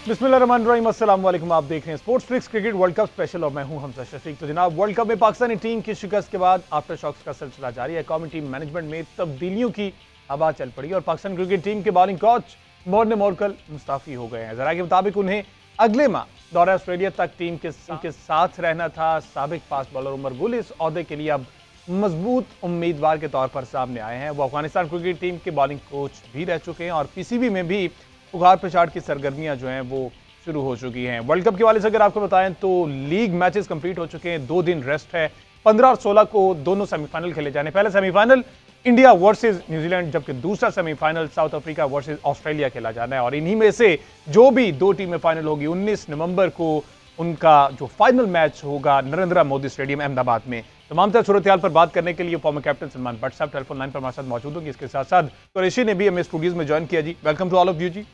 बिस्मिल्लाहिर्रहमानिर्रहीम, अस्सलाम वालेकुम। आप देख रहे हैं sports flix cricket world cup special और मैं हूं हमजा शफीक। तो जनाब, वर्ल्ड कप में पाकिस्तानी टीम की शिकस्त के बाद आफ्टर शॉक्स का सिलसिला जारी है। कौमी टीम मैनेजमेंट में तब्दीलियों की हवा चल पड़ी और पाकिस्तान क्रिकेट टीम के bowling coach Morne Morkel Mustafi हो गए हैं। जरा के मुताबिक उन्हें अगले माह दौरा ऑस्ट्रेलिया तक टीम के साथ रहना था। साबिक फास्ट बॉलर उमर गुल इस ओहदे के लिए अब मजबूत उम्मीदवार के तौर पर सामने आए हैं। वो अफगानिस्तान क्रिकेट टीम के बॉलिंग कोच भी रह चुके हैं और पीसीबी में भी उघाड़ पिछाड़ की सरगर्मियां जो हैं वो शुरू हो चुकी हैं। वर्ल्ड कप के वाले से अगर आपको बताएं तो लीग मैचेस कंप्लीट हो चुके हैं, 2 दिन रेस्ट है। 15 और 16 को दोनों सेमीफाइनल खेले जाने। पहला सेमीफाइनल इंडिया वर्सेस न्यूजीलैंड, जबकि दूसरा semifinal south Africa versus Australia खेला जाना है। और इन्हीं में से जो भी 2 टीमें फाइनल होगी, 19 नवंबर को उनका जो फाइनल मैच होगा नरेंद्र मोदी स्टेडियम अहमदाबाद में। तमाम तरह सूरत हाल पर बात करने के लिए फॉर्मर कैप्टन सलमान भट्ट साहब टेलीफोन लाइन पर हमारे साथ मौजूद होंगे। इसके साथ साथ कुरैशी ने भी हमें स्टूडियोज में ज्वाइन किया जी। Welcome to all of you जी।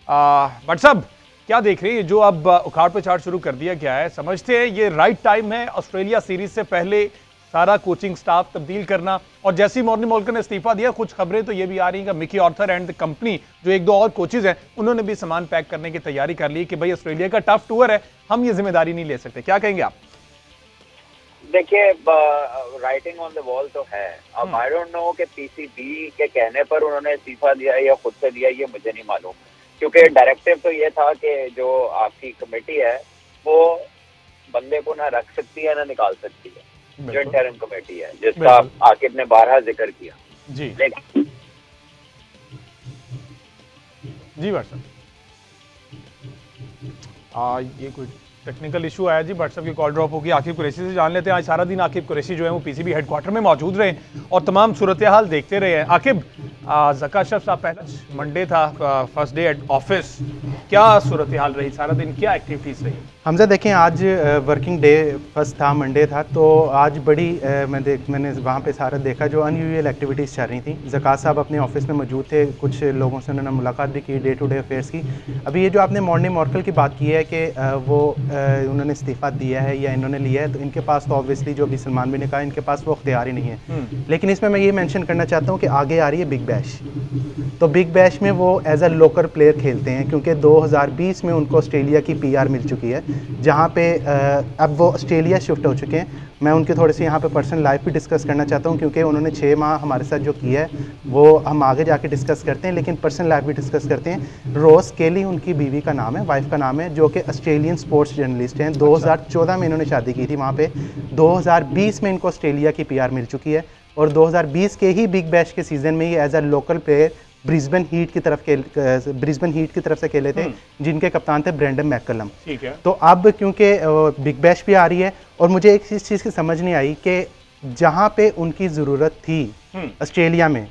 भट्ट साहब, क्या देख रहे हैं जो अब उखाड़ पिछाड़ शुरू कर दिया गया है? समझते हैं ये राइट टाइम है ऑस्ट्रेलिया सीरीज से पहले सारा कोचिंग स्टाफ तब्दील करना? और जैसे ही मॉर्ने मोरकल ने इस्तीफा दिया, कुछ खबरें तो ये भी आ रही हैं कि Mickey Arthur and the company, जो 1-2 और कोचेज हैं, उन्होंने भी सामान पैक करने की तैयारी कर ली कि भाई ऑस्ट्रेलिया का टफ टूर है, हम ये जिम्मेदारी नहीं ले सकते। क्या कहेंगे आप? देखिए, राइटिंग ऑन द वॉल तो है। अब आई डोंट नो कि पीसीबी के कहने पर उन्होंने इस्तीफा दिया या खुद से दिया, ये मुझे नहीं मालूम, क्योंकि डायरेक्टिव तो ये था कि जो आपकी कमेटी है वो बंदे को ना रख सकती है ना निकाल सकती है। जो इंटरिम कमेटी है जिसका आकिब ने 12 जिक्र किया जी। जी व्हाट्सएप ये कोई टेक्निकल इशू आया जी, व्हाट्सएप की कॉल ड्रॉप होगी। आकिब कुरैशी से जान लेते हैं। आज सारा दिन आकिब कुरैशी जो है वो पीसीबी हेडक्वार्टर में मौजूद रहे और तमाम सूरत हाल देखते रहे हैं। आकिब, ज़का अशरफ साहब, पहला मंडे था, फर्स्ट डे एट ऑफिस, क्या सूरत हाल रही? सारा दिन क्या एक्टिविटीज़ रही? हमजा देखें, आज वर्किंग डे फर्स्ट था, मंडे था, तो आज बड़ी मैंने वहाँ पे सारा देखा जो अनयूजुअल एक्टिविटीज़ चल रही थी। ज़का साहब अपने ऑफिस में मौजूद थे, कुछ लोगों से उन्होंने मुलाकात भी की, डे टू डे अफेयर्स की। अभी ये जो आपने मॉर्ने मोरकल की बात की है कि वो उन्होंने इस्तीफ़ा दिया है या इन्होंने लिया है, तो इनके पास तो ऑब्वियसली जो अभी सलमान भी ने कहा, इनके पास वो अख्तियार ही नहीं है। लेकिन इसमें मैं ये मेंशन करना चाहता हूँ कि आगे आ रही है बिग बैश। तो बिग बैश में वो एज अ लोकल प्लेयर खेलते हैं, क्योंकि 2020 में उनको ऑस्ट्रेलिया की PR मिल चुकी है, जहाँ पे अब वो ऑस्ट्रेलिया शिफ्ट हो चुके हैं। मैं उनके थोड़े से यहाँ पे पर्सनल लाइफ भी डिस्कस करना चाहता हूँ, क्योंकि उन्होंने 6 माह हमारे साथ जो किया है वो हम आगे जाके डिस्कस करते हैं, लेकिन पर्सनल लाइफ भी डिस्कस करते हैं। रोज केली उनकी बीवी का नाम है, वाइफ का नाम है, जो कि ऑस्ट्रेलियन स्पोर्ट्स जर्नलिस्ट हैं। 2014 में इन्होंने शादी की थी वहाँ पे। 2020 में इनको ऑस्ट्रेलिया की PR मिल चुकी है और 2020 के ही बिग बैश के सीज़न में ही as a local player Brisbane Heat की तरफ से खेले थे, जिनके कप्तान थे ब्रेंडन मैककलम। ठीक है। तो अब क्योंकि बिग बैश भी आ रही है और मुझे एक चीज़ की समझ नहीं आई कि जहाँ पे उनकी ज़रूरत थी ऑस्ट्रेलिया में,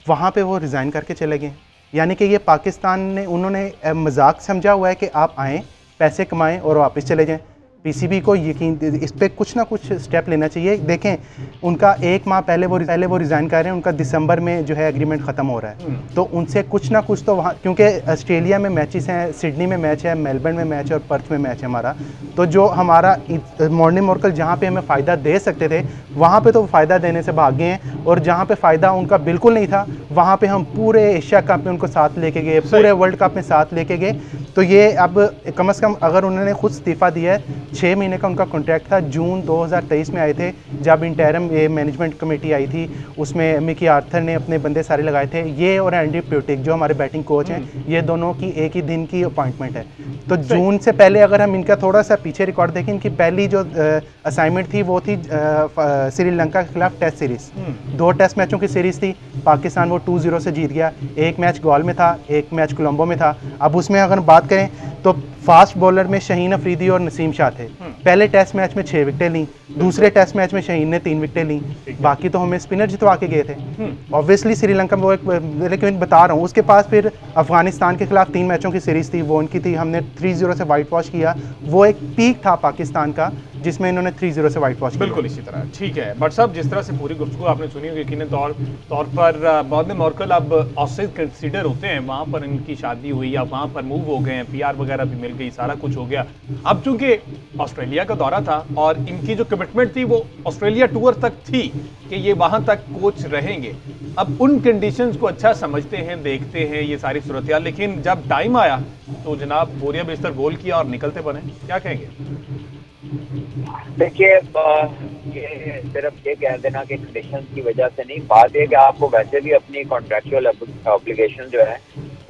वहाँ पे वो रिज़ाइन करके चले गए। यानी कि ये पाकिस्तान ने, उन्होंने मजाक समझा हुआ है कि आप आएँ, पैसे कमाएँ और वापस चले जाएँ। पीसीबी को यकीन इस पर कुछ ना कुछ स्टेप लेना चाहिए। देखें, उनका 1 माह पहले वो रिज़ाइन कर रहे हैं, उनका दिसंबर में जो है एग्रीमेंट ख़त्म हो रहा है, तो उनसे कुछ ना कुछ तो वहाँ, क्योंकि ऑस्ट्रेलिया में मैचेस हैं, सिडनी में मैच है, मेलबर्न में मैच है और पर्थ में मैच है हमारा। तो जो हमारा मॉर्ने मोरकल जहाँ पे हमें फ़ायदा दे सकते थे, वहाँ पे तो फ़ायदा देने से भाग गए हैं, और जहाँ पे फ़ायदा उनका बिल्कुल नहीं था, वहाँ पे हम पूरे एशिया कप में उनको साथ लेके गए, पूरे वर्ल्ड कप में साथ लेके गए। तो ये अब कम से कम अगर उन्होंने खुद इस्तीफ़ा दिया है, 6 महीने का उनका कॉन्ट्रैक्ट था, जून 2023 में आए थे जब इंटरिम मैनेजमेंट कमेटी आई थी, उसमें मिकी आर्थर ने अपने बंदे सारे लगाए थे। ये और एंडी प्यूटिक जो हमारे बैटिंग कोच हैं, ये दोनों की एक ही दिन की अपॉइंटमेंट है। तो जून से पहले अगर हम इनका थोड़ा सा पीछे रिकॉर्ड देखें, इनकी पहली जो असाइनमेंट थी वो थी श्रीलंका के खिलाफ टेस्ट सीरीज। 2 टेस्ट मैचों की सीरीज थी, पाकिस्तान वो 2-0 से जीत गया। 1 मैच गोल में था, 1 मैच कोलंबो में था। अब उसमें अगर बात करें तो फास्ट बॉलर में शहीन अफरीदी और नसीम शाह थे। पहले टेस्ट मैच में 6 विकेटें लीं, दूसरे टेस्ट मैच में शहीन ने 3 विकेटें लीं, बाकी तो हमें स्पिनर जितवा के गए थे। ऑब्वियसली श्रीलंका में वो एक, लेकिन बता रहा हूँ, उसके पास फिर अफगानिस्तान के खिलाफ 3 मैचों की सीरीज़ थी, वो उनकी थी, हमने 3-0 से वाइट वॉश किया। वो एक पीक था पाकिस्तान का, जिसमें इन्होंने 3-0 से वाइट वॉश। बिल्कुल इसी तरह, ठीक है। बट साहब जिस तरह से पूरी गुफ्तगू आपने सुनी होगी, यकीनन तौर पर मॉर्गन मॉर्कल अब ऑस्ट्रेलिया कंसीडर होते हैं, वहाँ पर इनकी शादी हुई, अब वहाँ पर मूव हो गए हैं, PR वगैरह भी मिल गई, सारा कुछ हो गया। अब चूंकि ऑस्ट्रेलिया का दौरा था और इनकी जो कमिटमेंट थी वो ऑस्ट्रेलिया टूर तक थी कि ये वहाँ तक कोच रहेंगे। अब उन कंडीशंस को अच्छा समझते हैं, देखते हैं ये सारी सूरत, लेकिन जब टाइम आया तो जनाब बोरिया बिस्तर गोल किया और निकलते बने। क्या कहेंगे? देखिए, ये सिर्फ ये कह देना कि कंडीशंस की वजह से नहीं, बात है कि आपको वैसे भी अपनी कॉन्ट्रैक्चुअल ऑब्लिगेशन जो है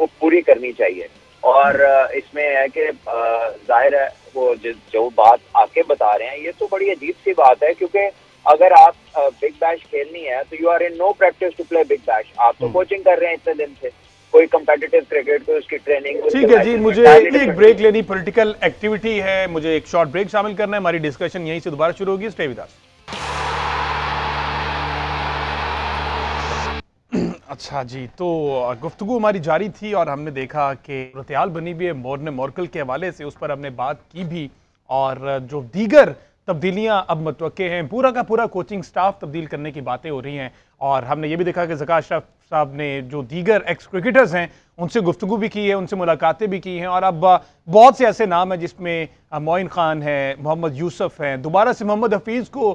वो पूरी करनी चाहिए। और इसमें है कि जाहिर है वो जो बात आके बता रहे हैं ये तो बड़ी अजीब सी बात है, क्योंकि अगर आप बिग बैश खेलनी है तो you are in no practice to play big bash. आप तो कोचिंग कर रहे हैं इतने दिन से, कोई कंपेटिटिव क्रिकेट, कोई उसकी ट्रेनिंग। ठीक है जी, मुझे एक ब्रेक लेनी, पॉलिटिकल एक्टिविटी है, मुझे एक शॉर्ट ब्रेक शामिल करना है। हमारी डिस्कशन यहीं से दोबारा शुरू होगी। Stay with us. अच्छा जी, तो गुफ्तगू हमारी जारी थी और हमने देखा कि सूरत-ए-हाल बनी भी है मॉर्गन मॉर्कल के हवाले से, उस पर हमने बात की भी, और जो दीगर तब्दीलियां अब मुतवक्के हैं, पूरा का पूरा कोचिंग स्टाफ तब्दील करने की बातें हो रही हैं। और हमने ये भी देखा कि ज़का अशरफ साहब ने जो दीगर एक्स क्रिकेटर्स हैं उनसे गुफ्तगू भी की है, उनसे मुलाकातें भी की हैं, और अब बहुत से ऐसे नाम हैं जिसमें मोइन खान है, मोहम्मद यूसुफ हैं, दोबारा से मोहम्मद हफीज़ को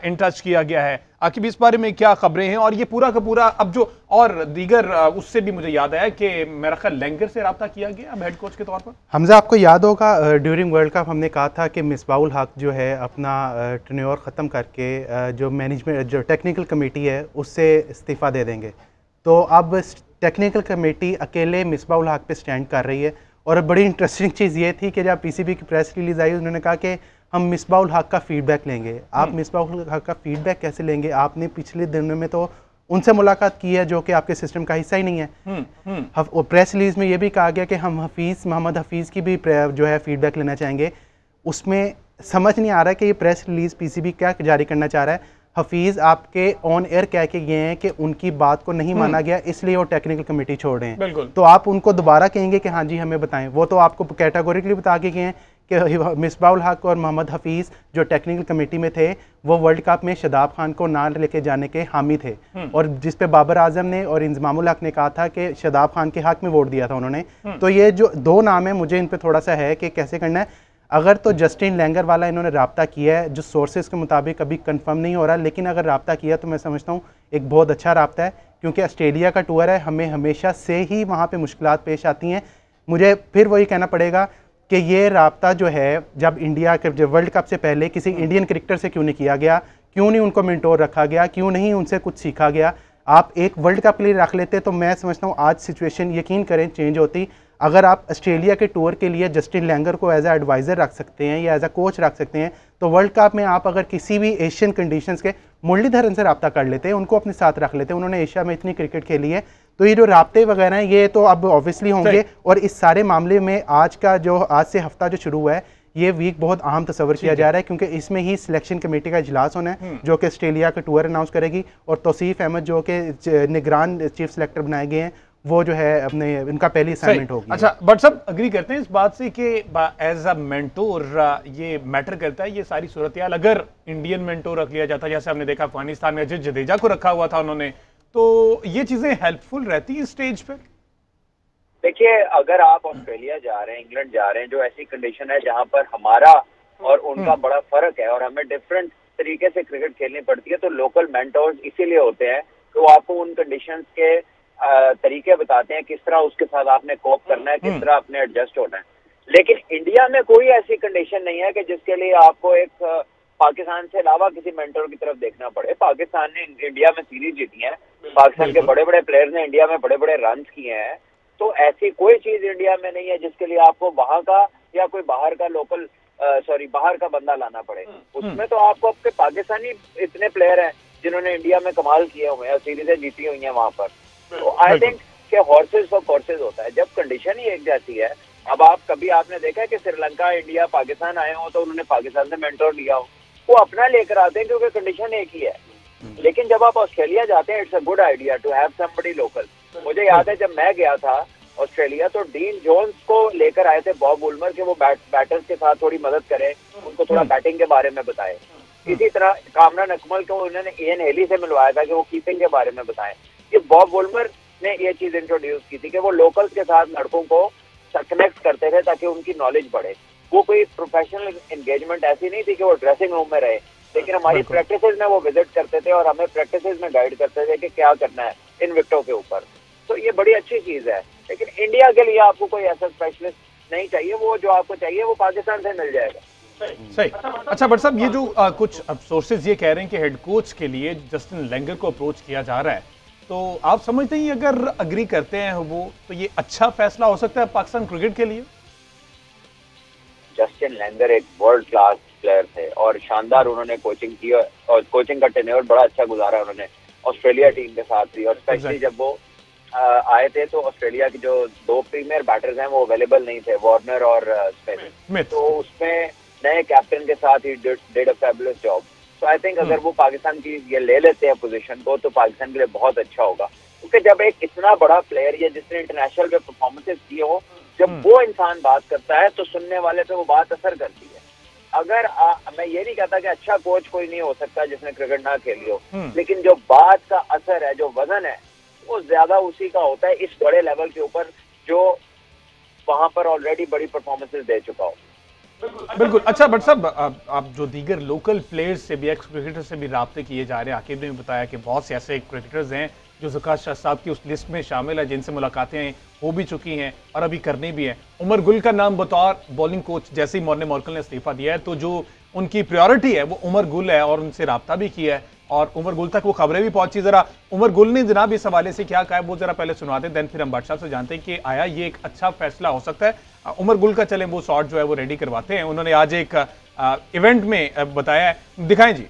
इन टच किया गया है। आखिर इस बारे में क्या खबरें हैं, और ये पूरा का पूरा अब जो और दीगर उससे भी मुझे याद आया कि मेरा ख्याल लैंगर से रब्ता किया गया अब हेड कोच के तौर पर। हमजा, आपको याद होगा ड्यूरिंग वर्ल्ड कप हमने कहा था कि मिसबाउल हक जो है अपना टेन्योर ख़त्म करके जो मैनेजमेंट जो टेक्निकल कमेटी है उससे इस्तीफ़ा दे देंगे। तो अब टेक्निकल कमेटी अकेले मिसबाउल हक पे स्टैंड कर रही है। और बड़ी इंटरेस्टिंग चीज़ ये थी कि जब PCB की प्रेस रिलीज़ आई उन्होंने कहा कि हम मिसबाउल हक का फीडबैक लेंगे। आप मिसबाउल हक का फीडबैक कैसे लेंगे? आपने पिछले दिनों में तो उनसे मुलाकात की है जो कि आपके सिस्टम का हिस्सा ही नहीं है। और प्रेस रिलीज़ में ये भी कहा गया कि हम मोहम्मद हफीज़ की भी जो है फीडबैक लेना चाहेंगे। उसमें समझ नहीं आ रहा है कि ये प्रेस रिलीज़ PCB क्या जारी करना चाह रहा है। हफीज़ आपके ऑन एयर कह के गए हैं कि उनकी बात को नहीं माना गया, इसलिए वो टेक्निकल कमेटी छोड़ रहे हैं। तो आप उनको दोबारा कहेंगे कि हाँ जी हमें बताएं? वो तो आपको कैटेगोरिकली बता के गए हैं कि मिसबाउल हक और मोहम्मद हफीज़ जो टेक्निकल कमेटी में थे वो वर्ल्ड कप में शादाब खान को ना लेके जाने के हामी थे, और जिस पे बाबर आजम ने और इंजमामुल हक ने कहा था कि शादाब खान के हक में वोट दिया था उन्होंने। तो ये जो दो नाम है, मुझे इन पर थोड़ा सा है कि कैसे करना है। अगर तो जस्टिन लैंगर वाला इन्होंने राब्ता किया है, जो सोर्सेज के मुताबिक अभी कंफर्म नहीं हो रहा, लेकिन अगर राब्ता किया तो मैं समझता हूँ एक बहुत अच्छा राब्ता है, क्योंकि ऑस्ट्रेलिया का टूर है, हमें हमेशा से ही वहाँ पे मुश्किलात पेश आती हैं। मुझे फिर वही कहना पड़ेगा कि ये राब्ता जो है जब इंडिया के जब वर्ल्ड कप से पहले किसी इंडियन क्रिकेटर से क्यों नहीं किया गया, क्यों नहीं उनको मेंटोर रखा गया, क्यों नहीं उनसे कुछ सीखा गया? आप एक वर्ल्ड कप के लिए रख लेते तो मैं समझता हूँ आज सिचुएशन यकीन करें चेंज होती। अगर आप ऑस्ट्रेलिया के टूर के लिए जस्टिन लैंगर को एज ए एडवाइज़र रख सकते हैं या एज ए कोच रख सकते हैं, तो वर्ल्ड कप में आप अगर किसी भी एशियन कंडीशंस के मुरलीधरन से रब्ता कर लेते हैं, उनको अपने साथ रख लेते हैं, उन्होंने एशिया में इतनी क्रिकेट खेली है, तो ये जो राब्ते वगैरह हैं ये तो अब ऑब्वियसली होंगे। और इस सारे मामले में आज से हफ्ता जो शुरू हुआ है ये वीक बहुत अहम तस्वर किया जा रहा है, क्योंकि इसमें ही सिलेक्शन कमेटी का इजलास होना है जो कि ऑस्ट्रेलिया का टूर अनाउंस करेगी, और तौसीफ अहमद जो कि निगरान चीफ सेलेक्टर बनाए गए हैं वो जो है अपने इनका पहली असाइनमेंट होगी। अच्छा, बट सब अग्री करते हैं इस बात से कि एज अ मेंटोर ये मैटर करता है ये सारी सूरत-ए-हाल। अगर इंडियन मेंटोर रख लिया जाता, जैसे हमने देखा अफगानिस्तान में अजय जडेजा को रखा हुआ था उन्होंने, तो ये चीजें हेल्पफुल रहती है स्टेज पे। देखिए, अगर आप ऑस्ट्रेलिया जा रहे हैं, इंग्लैंड जा रहे हैं, जो ऐसी कंडीशन है जहां पर हमारा और उनका बड़ा फर्क है और हमें डिफरेंट तरीके से क्रिकेट खेलनी पड़ती है, तो लोकल मेंटोर्स इसीलिए होते हैं कि वो आपको उन कंडीशंस के तरीके बताते हैं, किस तरह उसके साथ आपने कोप करना है, किस तरह आपने एडजस्ट होना है। लेकिन इंडिया में कोई ऐसी कंडीशन नहीं है कि जिसके लिए आपको एक पाकिस्तान से अलावा किसी मेंटोर की तरफ देखना पड़े। पाकिस्तान ने इंडिया में सीरीज जीती है, पाकिस्तान के बड़े बड़े प्लेयर्स ने इंडिया में बड़े बड़े रन किए हैं, तो ऐसी कोई चीज इंडिया में नहीं है जिसके लिए आपको वहां का या कोई बाहर का बाहर का बंदा लाना पड़े। उसमें तो आपको आपके पाकिस्तानी इतने प्लेयर हैं जिन्होंने इंडिया में कमाल किए हुए हैं, सीरीजें जीती हुई हैं वहां पर। तो आई थिंक कि हॉर्सेस फॉर कोर्सेज होता है, जब कंडीशन ही एक जैसी है। अब आपने देखा है कि श्रीलंका इंडिया पाकिस्तान आए हो तो उन्होंने पाकिस्तान से मेंटोर लिया हो, वो अपना लेकर आते हैं क्योंकि कंडीशन एक ही है। लेकिन जब आप ऑस्ट्रेलिया जाते हैं, it's a good idea to have somebody local. मुझे याद है जब मैं गया था ऑस्ट्रेलिया, तो डीन जोन्स को लेकर आए थे बॉब वुलमर के वो बैटर्स के साथ थोड़ी मदद करें, उनको थोड़ा बैटिंग के बारे में बताएं। इसी तरह कामरान अकमल को उन्होंने इयन हेली से मिलवाया था कि वो कीपिंग के बारे में बताएं। ये बॉब वुलमर ने ये चीज इंट्रोड्यूस की थी कि वो लोकल्स के साथ लड़कों को कनेक्ट करते थे ताकि उनकी नॉलेज बढ़े। वो कोई प्रोफेशनल एंगेजमेंट ऐसी नहीं थी कि वो ड्रेसिंग रूम में रहे, लेकिन हमारी प्रैक्टिसेस में वो विजिट करते थे और हमें प्रैक्टिसेस में गाइड करते थे कि क्या करना है इन विकेटों के ऊपर। तो ये बड़ी अच्छी चीज है, लेकिन इंडिया के लिए आपको कोई ऐसा स्पेशलिस्ट नहीं चाहिए, वो जो आपको चाहिए वो पाकिस्तान से मिल जाएगा। सही। अच्छा बट साहब, ये जो कुछ अब सोर्सेज ये कह रहे हैं कि हेड कोच के लिए जस्टिन लेंगर को अप्रोच किया जा रहा है, तो आप समझते हैं अगर अग्री करते हैं वो तो ये अच्छा फैसला हो सकता है पाकिस्तान क्रिकेट के लिए? जस्टिन लेंगर एक वर्ल्ड क्लास प्लेयर थे और शानदार उन्होंने कोचिंग की और कोचिंग का टेन्योर बड़ा अच्छा गुजारा उन्होंने ऑस्ट्रेलिया टीम के साथ भी। और स्पेशली जब वो आए थे तो ऑस्ट्रेलिया की जो 2 प्रीमियर बैटर्स हैं वो अवेलेबल नहीं थे, वार्नर और स्मिथ, तो उसमें नए कैप्टन के साथ he did a fabulous job. तो आई थिंक अगर वो पाकिस्तान की ये ले लेते हैं पोजीशन को तो पाकिस्तान के लिए बहुत अच्छा होगा, क्योंकि जब एक इतना बड़ा प्लेयर या जिसने इंटरनेशनल पे परफॉर्मेंसेस किए हो, जब वो इंसान बात करता है तो सुनने वाले पे वो बात असर करती है। अगर मैं ये नहीं कहता कि अच्छा कोच कोई नहीं हो सकता जिसने क्रिकेट ना खेली हो, लेकिन जो बात का असर है, जो वजन है, वो ज्यादा उसी का होता है इस बड़े लेवल के ऊपर जो वहां पर ऑलरेडी बड़ी परफॉर्मेंसेस दे चुका हो। बिल्कुल। अच्छा बट साहब, आप जो दीगर लोकल प्लेयर्स से भी, एक्स क्रिकेटर से भी राब्ते किए जा रहे हैं, आकिब ने भी बताया कि बहुत से ऐसे क्रिकेटर्स हैं जो ज़कात शाह साहब की उस लिस्ट में शामिल है, जिनसे मुलाकातें हो भी चुकी हैं और अभी करनी भी हैं। उमर गुल का नाम बतौर बॉलिंग कोच जैसे ही मॉर्ने मॉर्कल ने इस्तीफा दिया है, तो जो उनकी प्रायोरिटी है वो उमर गुल है और उनसे राब्ता भी किया है और उमर गुल तक वो खबरें भी पहुंची। जरा उमर गुल ने जनाब इस हवाले से क्या कहा है वो जरा पहले सुना दें, देन फिर हम बादशाह से जानते हैं कि आया ये एक अच्छा फैसला हो सकता है। उमर गुल का चलें वो शॉट जो है वो रेडी करवाते हैं। उन्होंने आज एक इवेंट में बताया है, दिखाएं जी।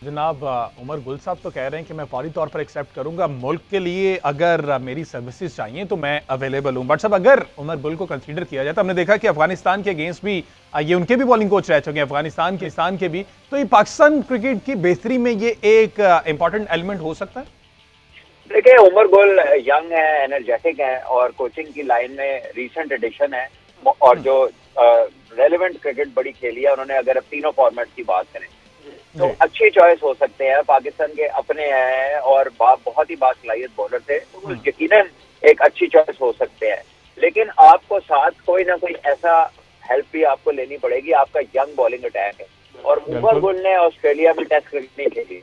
जनाब उमर गुल साहब तो कह रहे हैं कि मैं फौरी तौर पर एक्सेप्ट करूंगा, मुल्क के लिए अगर मेरी सर्विसेज चाहिए तो मैं अवेलेबल हूं। बट साहब, अगर उमर गुल को कंसीडर किया जाए तो हमने देखा कि अफगानिस्तान के अगेंस्ट भी ये उनके भी बॉलिंग कोच रह चुके हैं, अफगानिस्तान के भी, तो ये पाकिस्तान क्रिकेट की बेहतरी में ये एक इंपॉर्टेंट एलिमेंट हो सकता है। देखिए, उमर गुल यंग है, एनर्जेटिक है और कोचिंग की लाइन में रीसेंट एडिशन है और जो रेलेवेंट क्रिकेट बड़ी खेली है उन्होंने। अगर अब तीनों फॉर्मेट की बात करें तो अच्छी चॉइस हो सकते हैं, पाकिस्तान के अपने हैं और बहुत ही बासलाहियत बॉलर थे, तो यकीनन एक अच्छी चॉइस हो सकते हैं। लेकिन आपको साथ कोई ना कोई ऐसा हेल्प भी आपको लेनी पड़ेगी, आपका यंग बॉलिंग अटैक है और उमर गुल ने ऑस्ट्रेलिया में टेस्ट क्रिकेट नहीं खेली।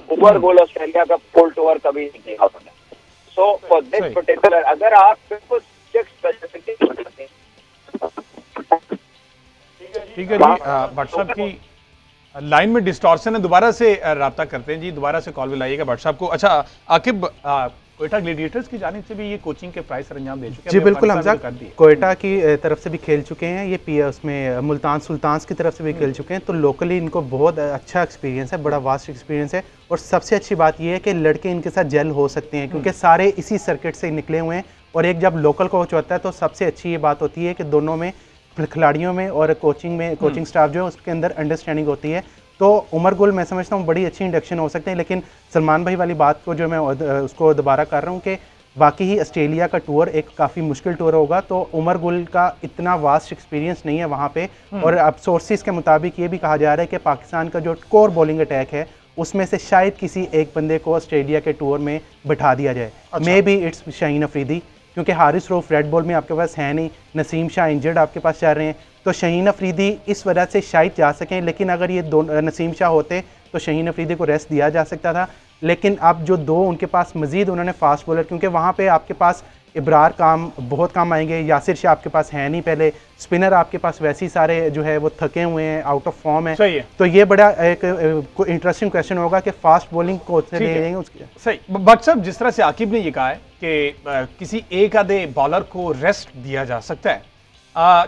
उमर गुल ऑस्ट्रेलिया का फुल टूर कभी नहीं खेला उन्होंने। सो फॉर दिस पर्टिकुलर, अगर आप बिल्कुल ठीक है जी, व्हाट्सएप की लाइन में डिस्टॉर्शन है, दोबारा से राब्ता करते हैं जी, दोबारा से कॉल मिलाइएगा व्हाट्सएप को। अच्छा आकिब, कोयटा ग्लेडिएटर्स की जानिब से भी ये कोचिंग के प्राइस सरंजाम दे चुके हैं? जी बिल्कुल हमजा, कोयटा की तरफ से भी खेल चुके हैं, ये उसमें मुल्तान सुल्तान्स की तरफ से भी खेल चुके हैं, तो लोकली इनको बहुत अच्छा एक्सपीरियंस है, बड़ा वास्ट एक्सपीरियंस है। और सबसे अच्छी बात ये है कि लड़के इनके साथ जेल हो सकते हैं क्योंकि सारे इसी सर्किट से निकले हुए हैं। और एक जब लोकल कोच होता है तो सबसे अच्छी ये बात होती है कि दोनों में, खिलाड़ियों में और कोचिंग स्टाफ जो है उसके अंदर अंडरस्टैंडिंग होती है। तो उमर गुल मैं समझता हूँ बड़ी अच्छी इंडक्शन हो सकते हैं। लेकिन सलमान भाई वाली बात को जो मैं उसको दोबारा कर रहा हूँ कि बाकी ही ऑस्ट्रेलिया का टूर एक काफ़ी मुश्किल टूर होगा, तो उमर गुल का इतना वास्ट एक्सपीरियंस नहीं है वहाँ पे। और अब सोर्सेज के मुताबिक ये भी कहा जा रहा है कि पाकिस्तान का जो कोर बॉलिंग अटैक है उसमें से शायद किसी एक बंदे को ऑस्ट्रेलिया के टूर में बिठा दिया जाए। May be it's Shaheen Afridi, क्योंकि हारिस रऊफ रेड बॉल में आपके पास है नहीं, नसीम शाह इंजर्ड आपके पास चल रहे हैं, तो शाहीन अफरीदी इस वजह से शायद जा सकें। लेकिन अगर ये दो नसीम शाह होते तो शाहीन अफरीदी को रेस्ट दिया जा सकता था। लेकिन अब जो दो उनके पास मजीद उन्होंने फास्ट बॉलर, क्योंकि वहाँ पे आपके पास इब्रार बहुत काम आएंगे, यासिर शाह आपके पास है नहीं, पहले स्पिनर आपके पास वैसे ही सारे जो है वो थके हुए हैं, आउट ऑफ फॉर्म है। तो ये बड़ा एक इंटरेस्टिंग क्वेश्चन होगा कि फास्ट बॉलिंग कोच से ले लेंगे उसके। सही। बट साहब, जिस तरह से आकिब ने ये कहा है कि किसी एक आधे बॉलर को रेस्ट दिया जा सकता है,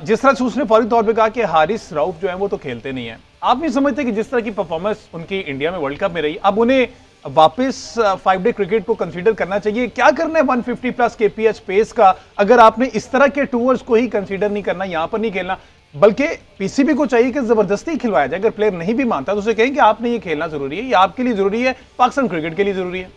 जिस तरह से उसने फौरी तौर पे कहा कि हारिस रऊफ जो है वो तो खेलते नहीं है, आप नहीं समझते कि जिस तरह की परफॉर्मेंस उनकी इंडिया में वर्ल्ड कप में रही, अब उन्हें वापस 5 डे क्रिकेट को कंसीडर करना चाहिए? क्या करना है 150 प्लस kph पेस का, अगर आपने इस तरह के टूर्स को ही कंसीडर नहीं करना, यहां पर नहीं खेलना, बल्कि पीसीबी को चाहिए कि जबरदस्ती खिलवाया जाए। अगर प्लेयर नहीं भी मानता तो उसे कहें कि आपने ये खेलना जरूरी है, ये आपके लिए जरूरी है, पाकिस्तान क्रिकेट के लिए जरूरी है।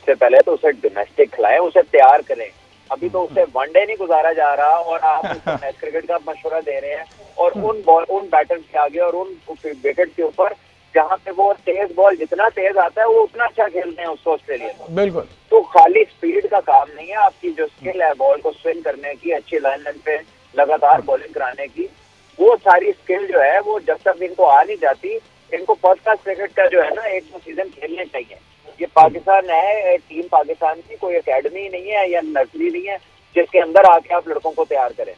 सबसे पहले तो उसे डोमेस्टिक खिलाएं, उसे तैयार करें। अभी तो उसे वनडे नहीं गुजारा जा रहा और आप उसको टेस्ट क्रिकेट का मशवरा दे रहे हैं, और उन बैटर्स के आगे और उन विकेट के ऊपर जहाँ पे वो तेज बॉल जितना तेज आता है वो उतना अच्छा खेलते हैं उसको ऑस्ट्रेलिया में। बिल्कुल। तो खाली स्पीड का काम नहीं है, आपकी जो स्किल है बॉल को स्विंग करने की, अच्छी लाइन पे लगातार बॉलिंग कराने की, वो सारी स्किल जो है वो जब तक इनको आ नहीं जाती, इनको फर्स्ट क्लास क्रिकेट का जो है ना एक दो सीजन खेलने चाहिए। ये पाकिस्तान है, टीम पाकिस्तान की कोई एकेडमी नहीं है या नर्सरी नहीं है जिसके अंदर आके आप लड़कों को तैयार करें।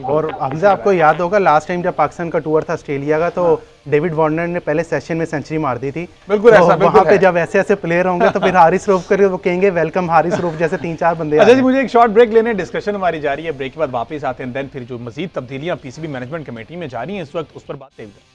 और हमजा, आपको याद होगा लास्ट टाइम जब पाकिस्तान का टूर था ऑस्ट्रेलिया का, तो डेविड वार्नर ने पहले सेशन में सेंचुरी मार दी थी। बिल्कुल तो ऐसा, वहाँ पे जब ऐसे ऐसे प्लेयर होंगे तो फिर हारिस रऊफ करके वो कहेंगे वेलकम हारिस रऊफ जैसे 3-4 बंदे। अच्छा जी, मुझे एक शॉर्ट ब्रेक लेने, डिस्कशन हमारी जारी है, ब्रेक के बाद वापस आते हैं। देन फिर जो मजीद तब्दीलियां पीसीबी मैनेजमेंट कमेटी में जारी हैं इस वक्त, उस पर बात करेंगे।